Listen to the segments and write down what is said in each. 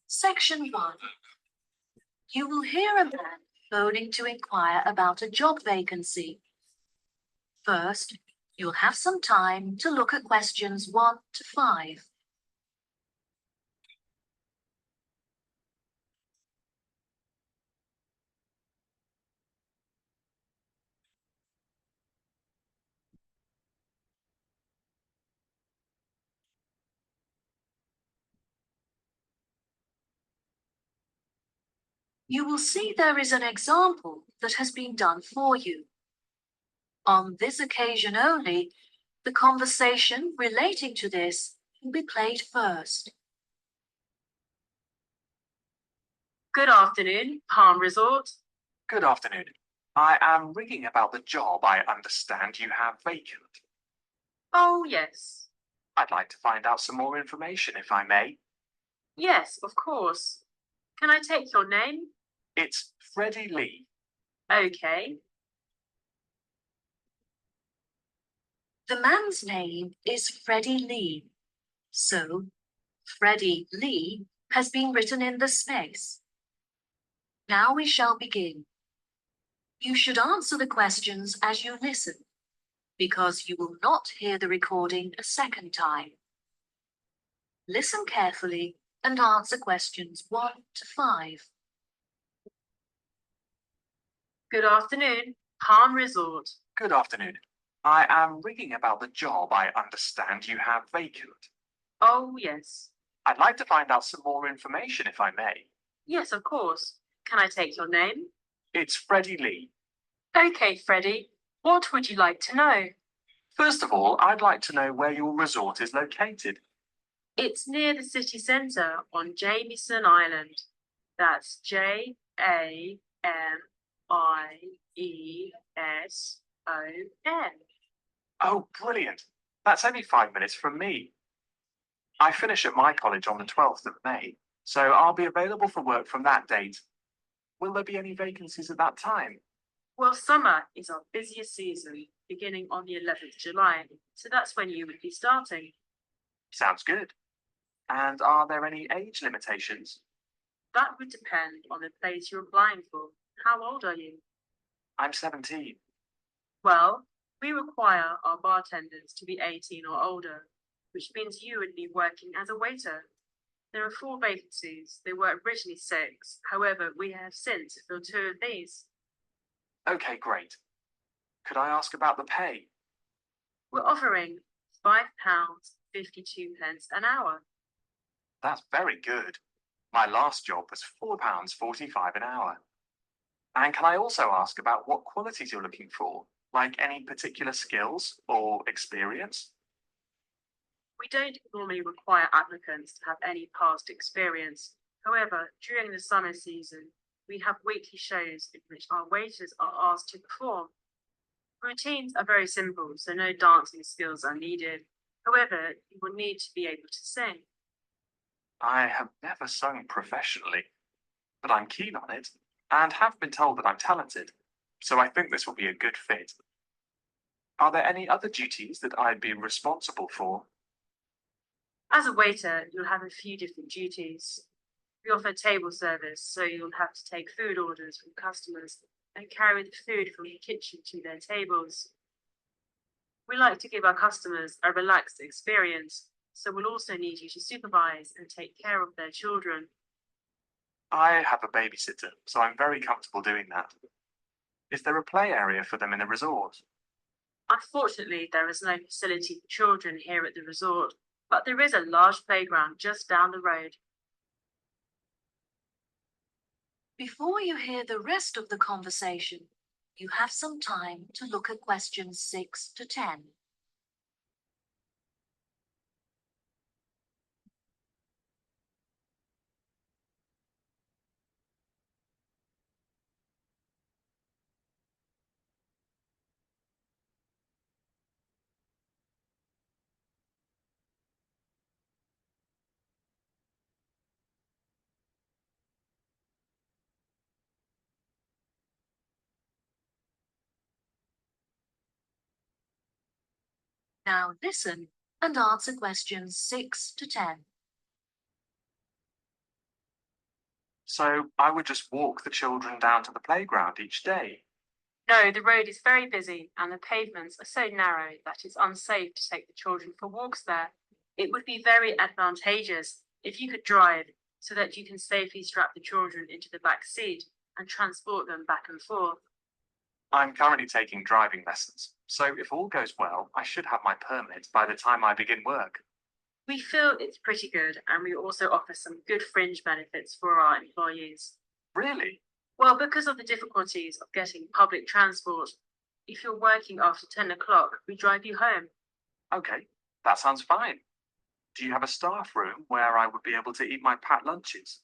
Section 1. You will hear a man phoning to inquire about a job vacancy. First, you'll have some time to look at questions 1 to 5. You will see there is an example that has been done for you. On this occasion only, the conversation relating to this will be played first. Good afternoon, Palm Resort. Good afternoon. I am ringing about the job I understand you have vacant. Oh, yes. I'd like to find out some more information, if I may. Yes, of course. Can I take your name? It's Freddie Lee. Okay. The man's name is Freddie Lee. So, Freddie Lee has been written in the space. Now we shall begin. You should answer the questions as you listen, because you will not hear the recording a second time. Listen carefully and answer questions 1 to 5. Good afternoon, Palm Resort. Good afternoon. I am ringing about the job I understand you have vacant. Oh, yes. I'd like to find out some more information, if I may. Yes, of course. Can I take your name? It's Freddie Lee. Okay, Freddie. What would you like to know? First of all, I'd like to know where your resort is located. It's near the city centre on Jamieson Island. That's Jamieson. Oh, brilliant. That's only 5 minutes from me. I finish at my college on the 12th of May, so I'll be available for work from that date. Will there be any vacancies at that time? Well, summer is our busiest season, beginning on the 11th of July, so that's when you would be starting. Sounds good. And are there any age limitations? That would depend on the place you're applying for. How old are you? I'm 17. Well, we require our bartenders to be 18 or older, which means you would be working as a waiter. There are 4 vacancies. There were originally 6. However, we have since filled 2 of these. Okay, great. Could I ask about the pay? We're offering £5.52 an hour. That's very good. My last job was £4.45 an hour. And can I also ask about what qualities you're looking for, like any particular skills or experience? We don't normally require applicants to have any past experience. However, during the summer season, we have weekly shows in which our waiters are asked to perform. Routines are very simple, so no dancing skills are needed. However, you will need to be able to sing. I have never sung professionally, but I'm keen on it and have been told that I'm talented, so I think this will be a good fit. Are there any other duties that I'd be responsible for? As a waiter, you'll have a few different duties. We offer table service, so you'll have to take food orders from customers and carry the food from the kitchen to their tables. We like to give our customers a relaxed experience, so we'll also need you to supervise and take care of their children. I have a babysitter, so I'm very comfortable doing that. Is there a play area for them in the resort? Unfortunately, there is no facility for children here at the resort, but there is a large playground just down the road. Before you hear the rest of the conversation, you have some time to look at questions 6 to 10. Now listen and answer questions 6 to 10. So I would just walk the children down to the playground each day. No, the road is very busy and the pavements are so narrow that it's unsafe to take the children for walks there. It would be very advantageous if you could drive so that you can safely strap the children into the back seat and transport them back and forth. I'm currently taking driving lessons, so if all goes well, I should have my permit by the time I begin work. We feel it's pretty good and we also offer some good fringe benefits for our employees. Really? Well, because of the difficulties of getting public transport, if you're working after 10 o'clock, we drive you home. Okay, that sounds fine. Do you have a staff room where I would be able to eat my packed lunches?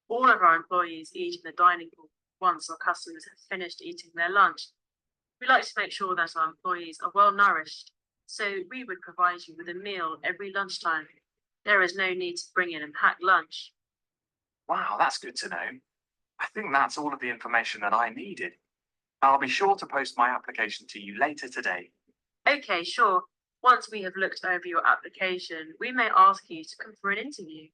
All of our employees eat in the dining hall once our customers have finished eating their lunch. We like to make sure that our employees are well nourished, so we would provide you with a meal every lunchtime. There is no need to bring in and pack lunch. Wow, that's good to know. I think that's all of the information that I needed. I'll be sure to post my application to you later today. Okay, sure. Once we have looked over your application, we may ask you to come for an interview.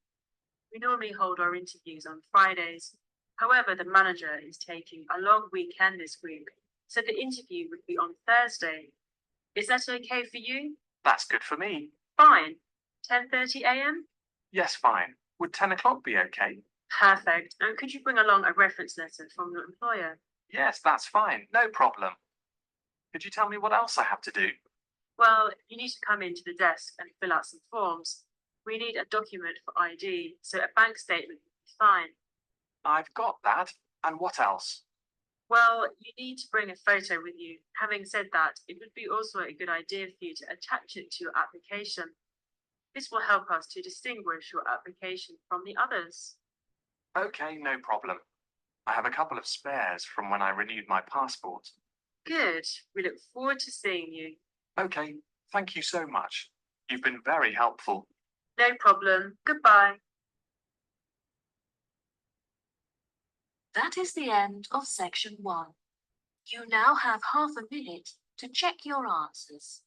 We normally hold our interviews on Fridays. However, the manager is taking a long weekend this week, so the interview would be on Thursday. Is that okay for you? That's good for me. Fine. 10:30 a.m.? Yes, fine. Would 10 o'clock be okay? Perfect. And could you bring along a reference letter from your employer? Yes, that's fine. No problem. Could you tell me what else I have to do? Well, you need to come into the desk and fill out some forms. We need a document for ID, so a bank statement would be fine. I've got that. And what else? Well, you need to bring a photo with you. Having said that, it would be also a good idea for you to attach it to your application. This will help us to distinguish your application from the others. Okay, no problem. I have a couple of spares from when I renewed my passport. Good. We look forward to seeing you. Okay, thank you so much. You've been very helpful. No problem. Goodbye. That is the end of section 1. You now have half a minute to check your answers.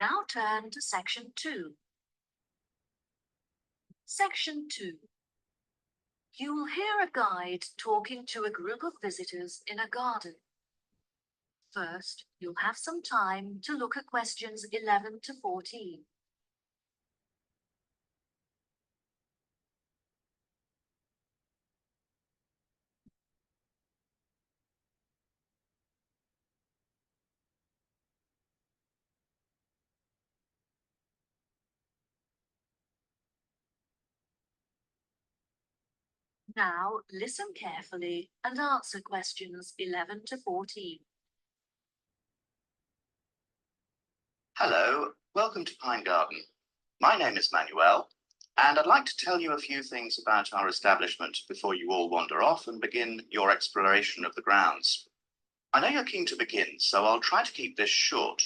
Now turn to section 2. Section 2. You will hear a guide talking to a group of visitors in a garden. First, you'll have some time to look at questions 11 to 14. Now, listen carefully and answer questions 11 to 14. Hello, welcome to Pine Garden. My name is Manuel, and I'd like to tell you a few things about our establishment before you all wander off and begin your exploration of the grounds. I know you're keen to begin, so I'll try to keep this short.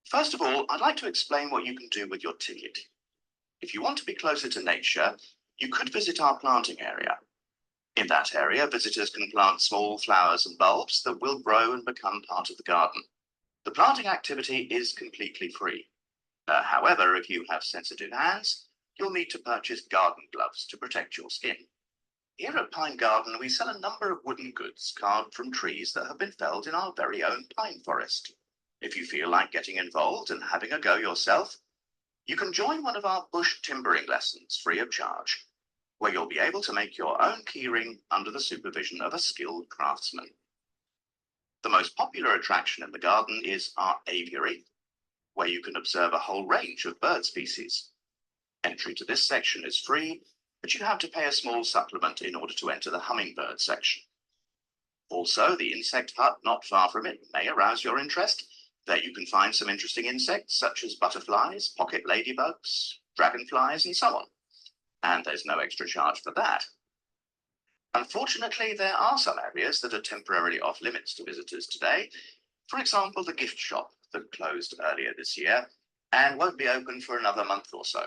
First of all, I'd like to explain what you can do with your ticket. If you want to be closer to nature, you could visit our planting area. In that area, visitors can plant small flowers and bulbs that will grow and become part of the garden. The planting activity is completely free. However, if you have sensitive hands, you'll need to purchase garden gloves to protect your skin. Here at Pine Garden, we sell a number of wooden goods carved from trees that have been felled in our very own pine forest. If you feel like getting involved and having a go yourself, you can join one of our bush timbering lessons free of charge, where you'll be able to make your own keyring under the supervision of a skilled craftsman. The most popular attraction in the garden is our aviary, where you can observe a whole range of bird species. Entry to this section is free, but you have to pay a small supplement in order to enter the hummingbird section. Also, the insect hut not far from it may arouse your interest. There you can find some interesting insects such as butterflies, pocket ladybugs, dragonflies, and so on. And there's no extra charge for that. Unfortunately, there are some areas that are temporarily off limits to visitors today. For example, the gift shop that closed earlier this year and won't be open for another month or so.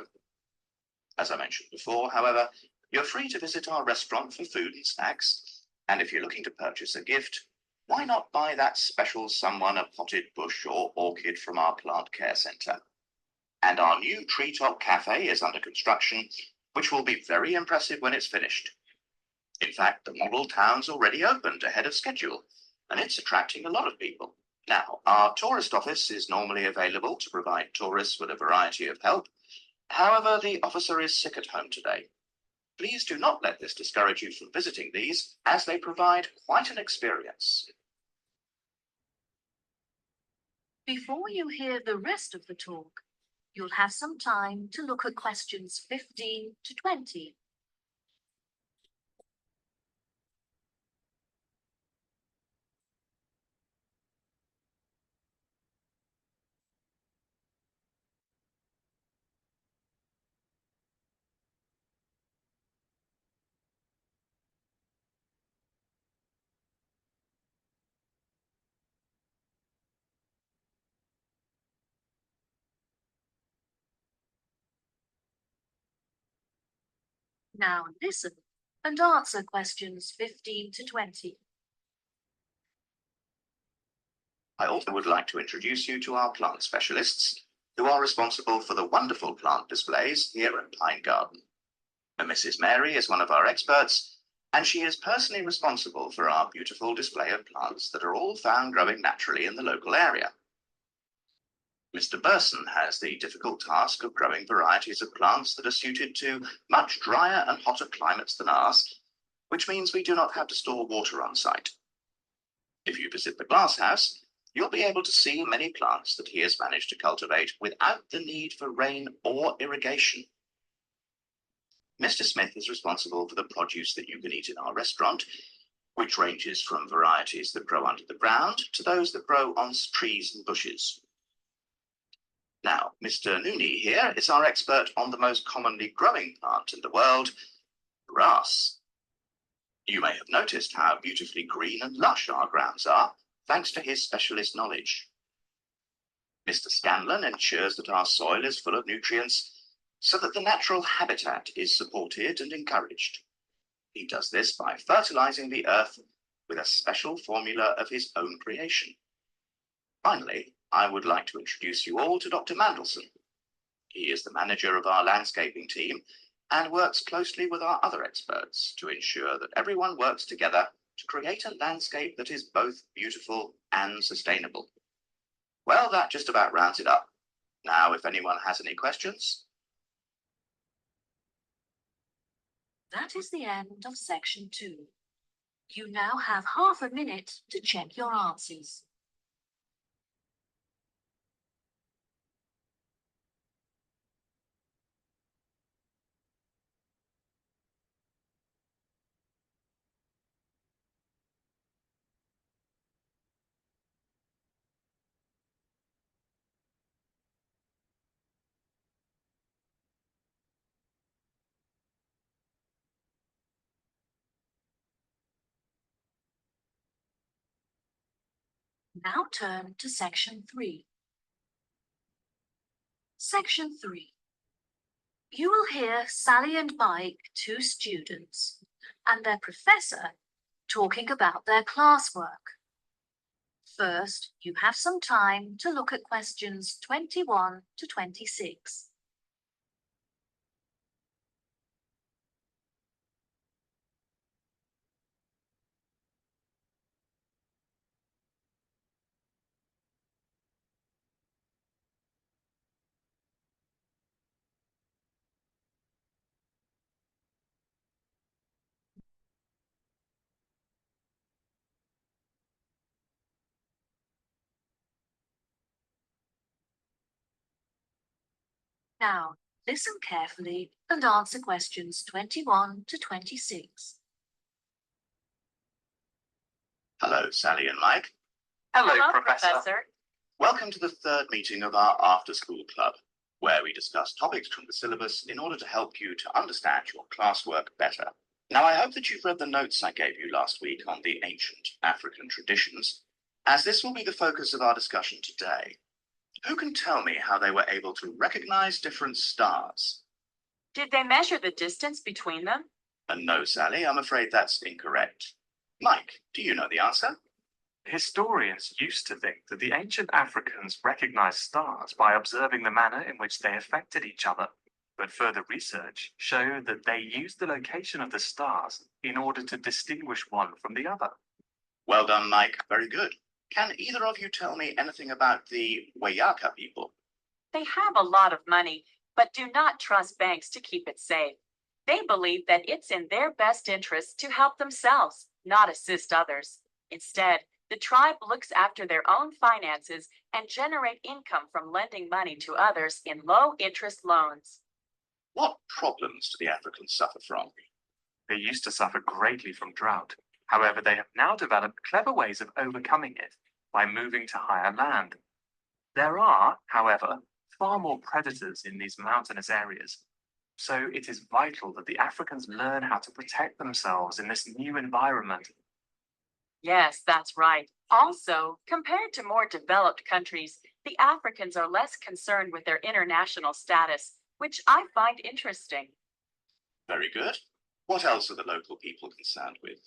As I mentioned before, however, you're free to visit our restaurant for food and snacks. And if you're looking to purchase a gift, why not buy that special someone a potted bush or orchid from our plant care centre? And our new treetop cafe is under construction, which will be very impressive when it's finished. In fact, the model town's already opened ahead of schedule, and it's attracting a lot of people. Now, our tourist office is normally available to provide tourists with a variety of help. However, the officer is sick at home today. Please do not let this discourage you from visiting these, as they provide quite an experience. Before you hear the rest of the talk, you'll have some time to look at questions 15 to 20. Now listen and answer questions 15 to 20. I also would like to introduce you to our plant specialists, who are responsible for the wonderful plant displays here at Pine Garden. Mrs. Mary is one of our experts, and she is personally responsible for our beautiful display of plants that are all found growing naturally in the local area. Mr. Burson has the difficult task of growing varieties of plants that are suited to much drier and hotter climates than ours, which means we do not have to store water on site. If you visit the glasshouse, you'll be able to see many plants that he has managed to cultivate without the need for rain or irrigation. Mr. Smith is responsible for the produce that you can eat in our restaurant, which ranges from varieties that grow under the ground to those that grow on trees and bushes. Now, Mr. Nooney here is our expert on the most commonly growing plant in the world, grass. You may have noticed how beautifully green and lush our grounds are, thanks to his specialist knowledge. Mr. Scanlon ensures that our soil is full of nutrients so that the natural habitat is supported and encouraged. He does this by fertilizing the earth with a special formula of his own creation. Finally, I would like to introduce you all to Dr. Mandelson. He is the manager of our landscaping team and works closely with our other experts to ensure that everyone works together to create a landscape that is both beautiful and sustainable. Well, that just about rounds it up. Now, if anyone has any questions. That is the end of section 2. You now have half a minute to check your answers. Now turn to section 3. Section 3. You will hear Sally and Mike, 2 students, and their professor talking about their classwork. First, you have some time to look at questions 21 to 26. Now, listen carefully and answer questions 21 to 26. Hello, Sally and Mike. Hello, Professor. Welcome to the third meeting of our after-school club, where we discuss topics from the syllabus in order to help you to understand your classwork better. Now, I hope that you've read the notes I gave you last week on the ancient African traditions, as this will be the focus of our discussion today. Who can tell me how they were able to recognize different stars? Did they measure the distance between them? No, Sally, I'm afraid that's incorrect. Mike, do you know the answer? Historians used to think that the ancient Africans recognized stars by observing the manner in which they affected each other, but further research showed that they used the location of the stars in order to distinguish one from the other. Well done, Mike. Very good. Can either of you tell me anything about the Wayaka people? They have a lot of money, but do not trust banks to keep it safe. They believe that it's in their best interest to help themselves, not assist others. Instead, the tribe looks after their own finances and generate income from lending money to others in low-interest loans. What problems do the Africans suffer from? They used to suffer greatly from drought. However, they have now developed clever ways of overcoming it by moving to higher land. There are, however, far more predators in these mountainous areas. So it is vital that the Africans learn how to protect themselves in this new environment. Yes, that's right. Also, compared to more developed countries, the Africans are less concerned with their international status, which I find interesting. Very good. What else are the local people concerned with?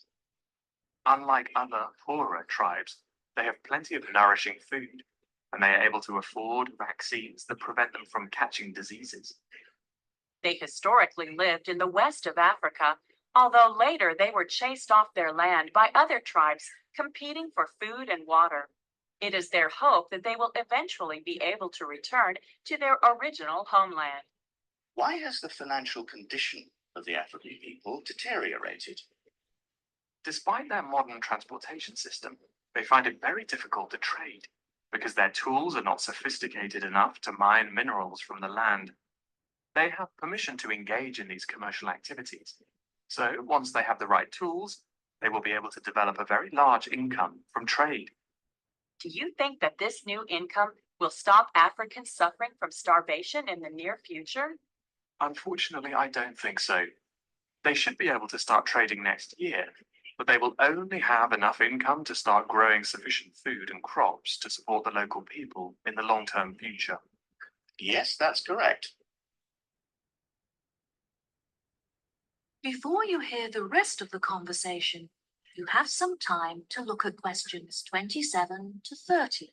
Unlike other poorer tribes, they have plenty of nourishing food, and they are able to afford vaccines that prevent them from catching diseases. They historically lived in the west of Africa, although later they were chased off their land by other tribes competing for food and water. It is their hope that they will eventually be able to return to their original homeland. Why has the financial condition of the African people deteriorated? Despite their modern transportation system, they find it very difficult to trade because their tools are not sophisticated enough to mine minerals from the land. They have permission to engage in these commercial activities. So once they have the right tools, they will be able to develop a very large income from trade. Do you think that this new income will stop Africans suffering from starvation in the near future? Unfortunately, I don't think so. They should be able to start trading next year, but they will only have enough income to start growing sufficient food and crops to support the local people in the long-term future. Yes, that's correct. Before you hear the rest of the conversation, you have some time to look at questions 27 to 30.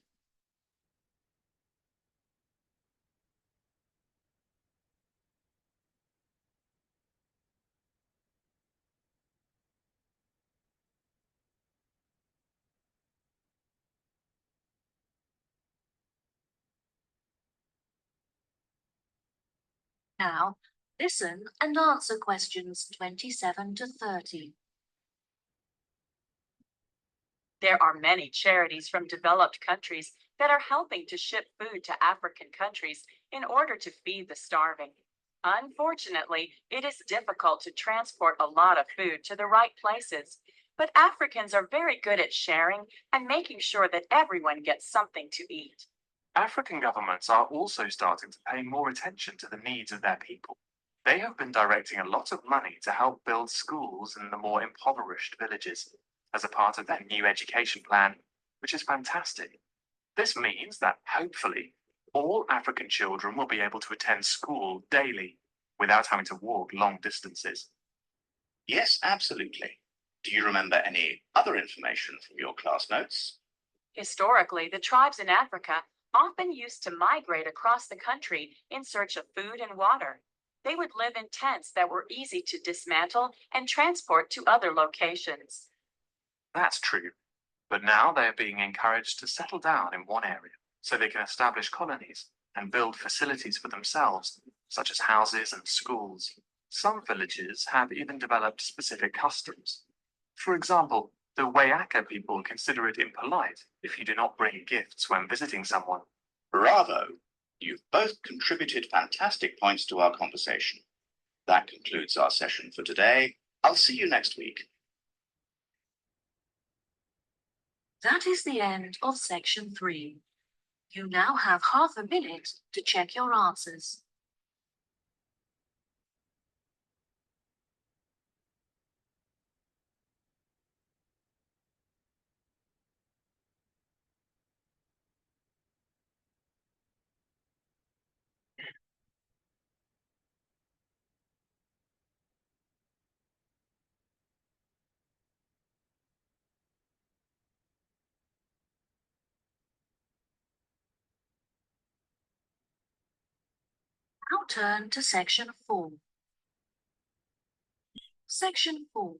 Now, listen and answer questions 27 to 30. There are many charities from developed countries that are helping to ship food to African countries in order to feed the starving. Unfortunately, it is difficult to transport a lot of food to the right places, but Africans are very good at sharing and making sure that everyone gets something to eat. African governments are also starting to pay more attention to the needs of their people. They have been directing a lot of money to help build schools in the more impoverished villages as a part of their new education plan, which is fantastic. This means that hopefully all African children will be able to attend school daily without having to walk long distances. Yes, absolutely. Do you remember any other information from your class notes? Historically, the tribes in Africa often used to migrate across the country in search of food and water. They would live in tents that were easy to dismantle and transport to other locations. That's true, but now they are being encouraged to settle down in one area so they can establish colonies and build facilities for themselves, such as houses and schools. Some villages have even developed specific customs. For example, the Wayaka people consider it impolite if you do not bring gifts when visiting someone. Bravo! You've both contributed fantastic points to our conversation. That concludes our session for today. I'll see you next week. That is the end of section 3. You now have half a minute to check your answers. Now turn to section 4. Section 4.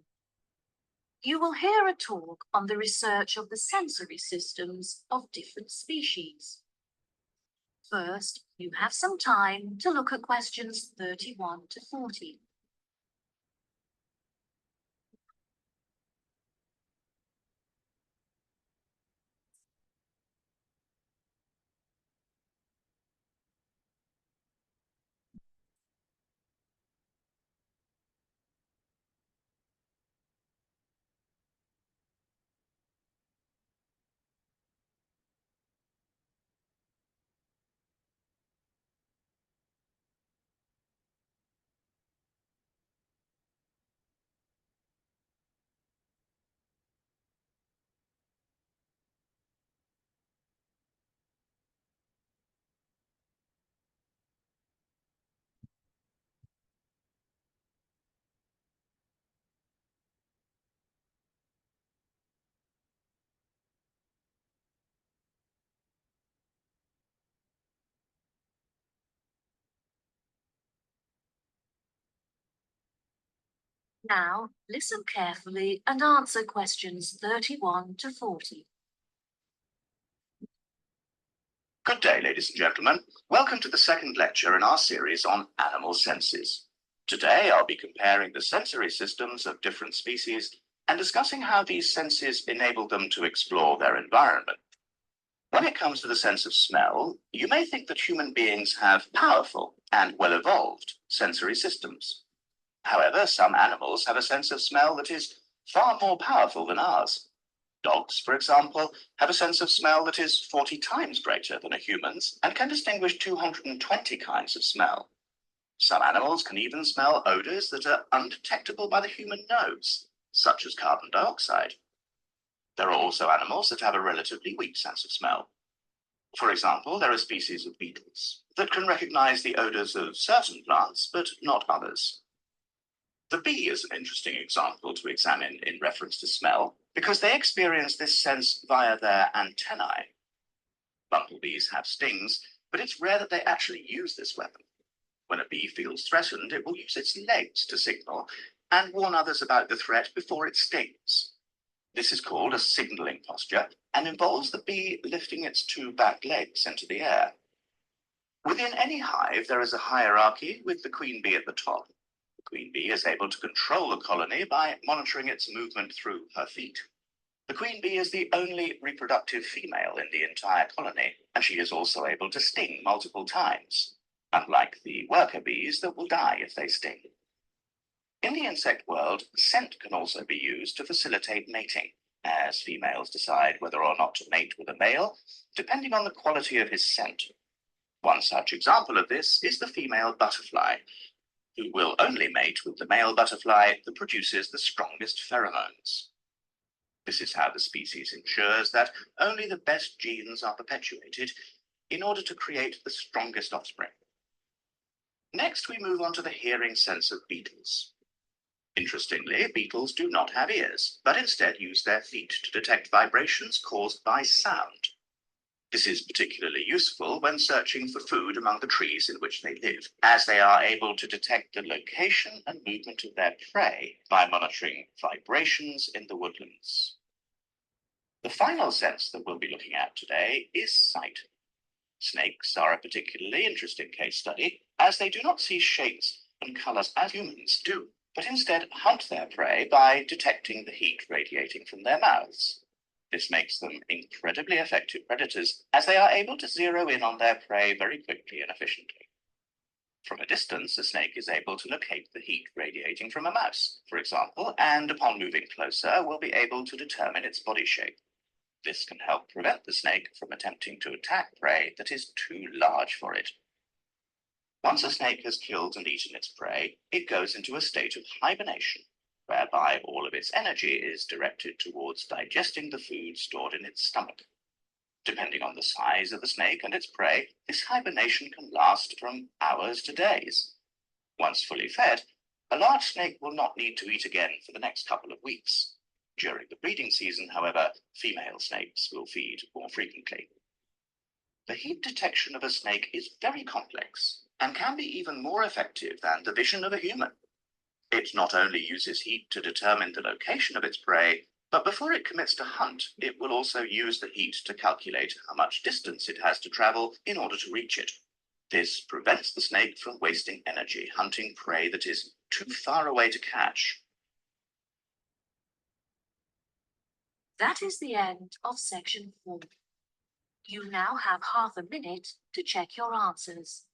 You will hear a talk on the research of the sensory systems of different species. First, you have some time to look at questions 31 to 40. Now, listen carefully and answer questions 31 to 40. Good day, ladies and gentlemen. Welcome to the second lecture in our series on animal senses. Today, I'll be comparing the sensory systems of different species and discussing how these senses enable them to explore their environment. When it comes to the sense of smell, you may think that human beings have powerful and well-evolved sensory systems. However, some animals have a sense of smell that is far more powerful than ours. Dogs, for example, have a sense of smell that is 40 times greater than a human's and can distinguish 220 kinds of smell. Some animals can even smell odors that are undetectable by the human nose, such as carbon dioxide. There are also animals that have a relatively weak sense of smell. For example, there are species of beetles that can recognize the odors of certain plants, but not others. The bee is an interesting example to examine in reference to smell, because they experience this sense via their antennae. Bumblebees have stings, but it's rare that they actually use this weapon. When a bee feels threatened, it will use its legs to signal and warn others about the threat before it stings. This is called a signaling posture and involves the bee lifting its two back legs into the air. Within any hive, there is a hierarchy with the queen bee at the top. The queen bee is able to control the colony by monitoring its movement through her feet. The queen bee is the only reproductive female in the entire colony, and she is also able to sting multiple times, unlike the worker bees that will die if they sting. In the insect world, scent can also be used to facilitate mating, as females decide whether or not to mate with a male, depending on the quality of his scent. One such example of this is the female butterfly, who will only mate with the male butterfly that produces the strongest pheromones. This is how the species ensures that only the best genes are perpetuated in order to create the strongest offspring. Next, we move on to the hearing sense of beetles. Interestingly, beetles do not have ears, but instead use their feet to detect vibrations caused by sound. This is particularly useful when searching for food among the trees in which they live, as they are able to detect the location and movement of their prey by monitoring vibrations in the woodlands. The final sense that we'll be looking at today is sight. Snakes are a particularly interesting case study, as they do not see shapes and colors as humans do, but instead hunt their prey by detecting the heat radiating from their mouths. This makes them incredibly effective predators, as they are able to zero in on their prey very quickly and efficiently. From a distance, a snake is able to locate the heat radiating from a mouse, for example, and upon moving closer, will be able to determine its body shape. This can help prevent the snake from attempting to attack prey that is too large for it. Once a snake has killed and eaten its prey, it goes into a state of hibernation, whereby all of its energy is directed towards digesting the food stored in its stomach. Depending on the size of the snake and its prey, this hibernation can last from hours to days. Once fully fed, a large snake will not need to eat again for the next couple of weeks. During the breeding season, however, female snakes will feed more frequently. The heat detection of a snake is very complex and can be even more effective than the vision of a human. It not only uses heat to determine the location of its prey, but before it commits to hunt, it will also use the heat to calculate how much distance it has to travel in order to reach it. This prevents the snake from wasting energy hunting prey that is too far away to catch. That is the end of section 4. You now have half a minute to check your answers.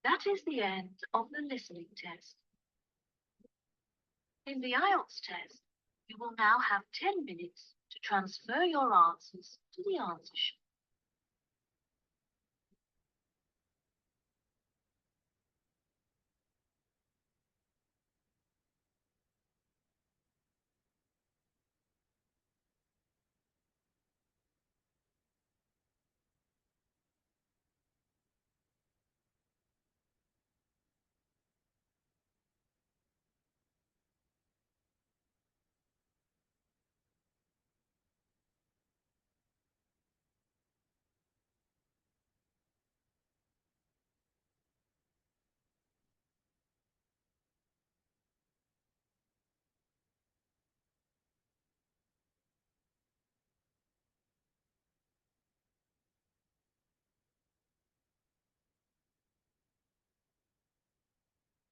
That is the end of the listening test. In the IELTS test, you will now have 10 minutes to transfer your answers to the answer sheet.